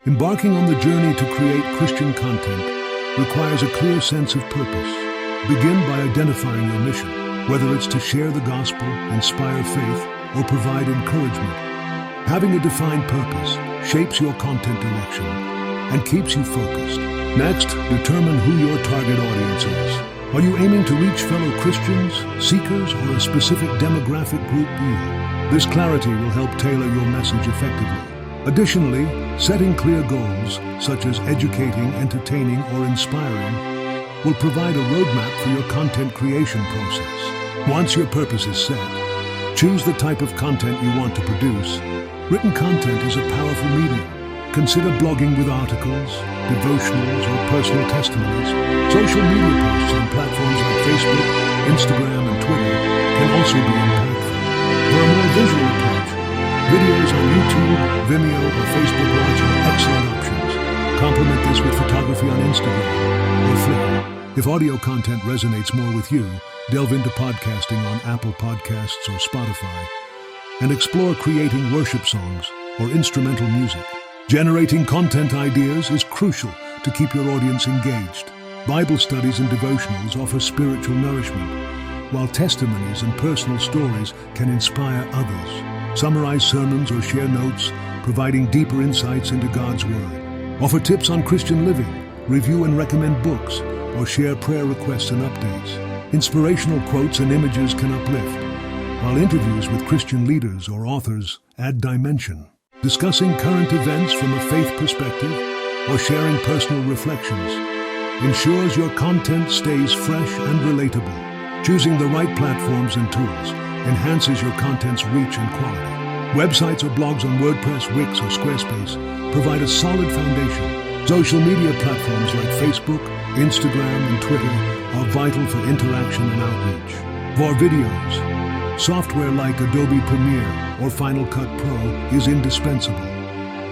Embarking on the journey to create Christian content requires a clear sense of purpose. Begin by identifying your mission, whether it's to share the gospel, inspire faith, or provide encouragement. Having a defined purpose shapes your content direction and keeps you focused. Next, determine who your target audience is. Are you aiming to reach fellow Christians, seekers, or a specific demographic group B? This clarity will help tailor your message effectively. Additionally, setting clear goals, such as educating, entertaining, or inspiring, will provide a roadmap for your content creation process. Once your purpose is set, choose the type of content you want to produce. Written content is a powerful medium. Consider blogging with articles, devotionals, or personal testimonies. Social media posts on platforms like Facebook, Instagram, and Twitter can also be impactful. For a more visual approach, videos on YouTube, Vimeo, or Facebook Watch are excellent options. Complement this with photography on Instagram or Flickr. If audio content resonates more with you, delve into podcasting on Apple Podcasts or Spotify, and explore creating worship songs or instrumental music. Generating content ideas is crucial to keep your audience engaged. Bible studies and devotionals offer spiritual nourishment, while testimonies and personal stories can inspire others. Summarize sermons or share notes, providing deeper insights into God's Word. Offer tips on Christian living, review and recommend books, or share prayer requests and updates. Inspirational quotes and images can uplift, while interviews with Christian leaders or authors add dimension. Discussing current events from a faith perspective or sharing personal reflections ensures your content stays fresh and relatable. Choosing the right platforms and tools enhances your content's reach and quality. Websites or blogs on WordPress, Wix, or Squarespace provide a solid foundation. Social media platforms like Facebook, Instagram, and Twitter are vital for interaction and outreach. For videos, software like Adobe Premiere or Final Cut Pro is indispensable.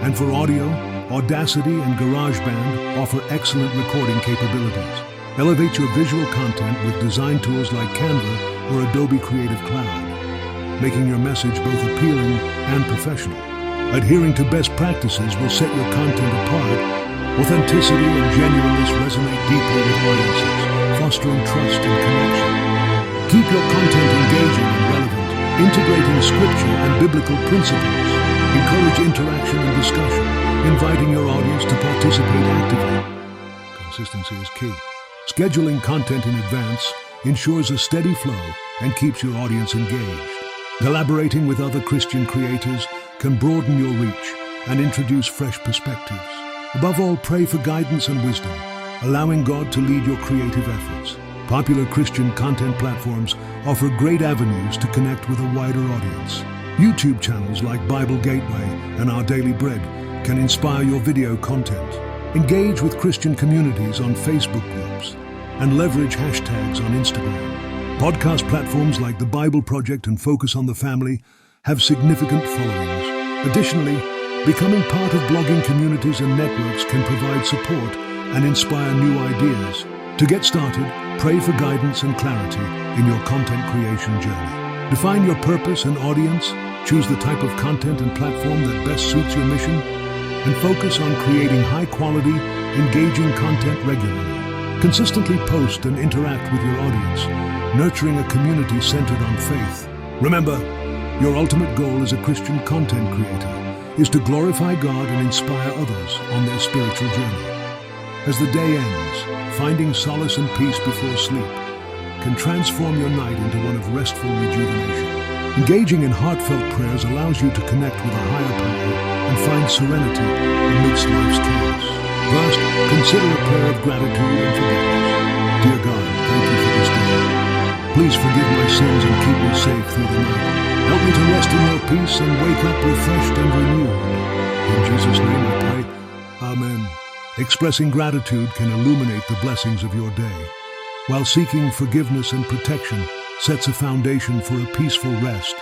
And for audio, Audacity and GarageBand offer excellent recording capabilities. Elevate your visual content with design tools like Canva or Adobe Creative Cloud, making your message both appealing and professional. Adhering to best practices will set your content apart. Authenticity and genuineness resonate deeply with audiences, fostering trust and connection. Keep your content engaging and relevant, integrating scripture and biblical principles. Encourage interaction and discussion, inviting your audience to participate actively. Consistency is key. Scheduling content in advance ensures a steady flow and keeps your audience engaged. Collaborating with other Christian creators can broaden your reach and introduce fresh perspectives. Above all, pray for guidance and wisdom, allowing God to lead your creative efforts. Popular Christian content platforms offer great avenues to connect with a wider audience. YouTube channels like Bible Gateway and Our Daily Bread can inspire your video content. Engage with Christian communities on Facebook groups and leverage hashtags on Instagram. Podcast platforms like The Bible Project and Focus on the Family have significant followings. Additionally, becoming part of blogging communities and networks can provide support and inspire new ideas. To get started, pray for guidance and clarity in your content creation journey. Define your purpose and audience, choose the type of content and platform that best suits your mission, and focus on creating high-quality, engaging content regularly. Consistently post and interact with your audience, nurturing a community centered on faith. Remember, your ultimate goal as a Christian content creator is to glorify God and inspire others on their spiritual journey. As the day ends, finding solace and peace before sleep can transform your night into one of restful rejuvenation. Engaging in heartfelt prayers allows you to connect with a higher power and find serenity amidst life's chaos. First, consider a prayer of gratitude and forgiveness. Dear God, thank you for this day. Please forgive my sins and keep me safe through the night. Help me to rest in your peace and wake up refreshed and renewed. In Jesus' name I pray. Amen. Expressing gratitude can illuminate the blessings of your day, while seeking forgiveness and protection sets a foundation for a peaceful rest.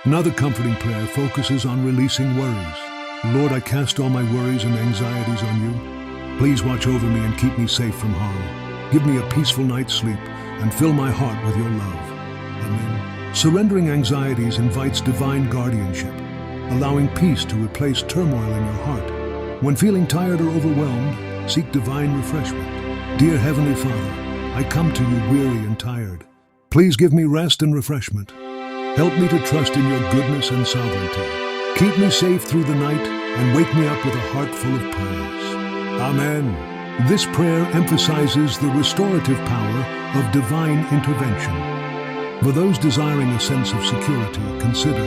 Another comforting prayer focuses on releasing worries. Lord, I cast all my worries and anxieties on you. Please watch over me and keep me safe from harm. Give me a peaceful night's sleep and fill my heart with your love. Amen. Surrendering anxieties invites divine guardianship, allowing peace to replace turmoil in your heart. When feeling tired or overwhelmed, seek divine refreshment. Dear Heavenly Father, I come to you weary and tired. Please give me rest and refreshment. Help me to trust in your goodness and sovereignty. Keep me safe through the night and wake me up with a heart full of praise. Amen. This prayer emphasizes the restorative power of divine intervention. For those desiring a sense of security, consider,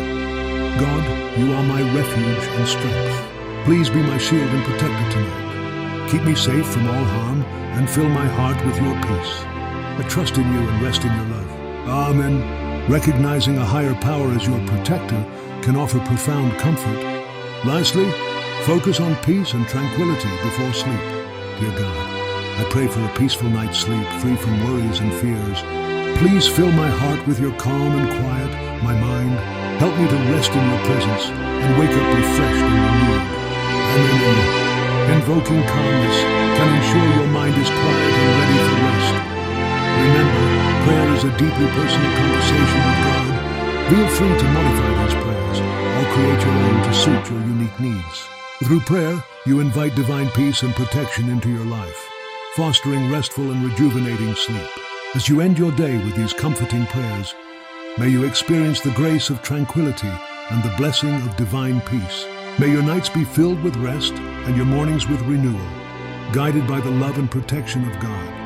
God, you are my refuge and strength. Please be my shield and protector tonight. Keep me safe from all harm and fill my heart with your peace. I trust in you and rest in your love. Amen. Recognizing a higher power as your protector can offer profound comfort. Lastly, focus on peace and tranquility before sleep. Dear God, I pray for a peaceful night's sleep, free from worries and fears. Please fill my heart with your calm and quiet, my mind. Help me to rest in your presence and wake up refreshed and renewed. Amen. Invoking calmness can ensure your mind is quiet and ready for rest. Remember, prayer is a deeply personal conversation with God. Feel free to modify these prayers or create your own to suit your unique needs. Through prayer, you invite divine peace and protection into your life, fostering restful and rejuvenating sleep. As you end your day with these comforting prayers, may you experience the grace of tranquility and the blessing of divine peace. May your nights be filled with rest and your mornings with renewal, guided by the love and protection of God.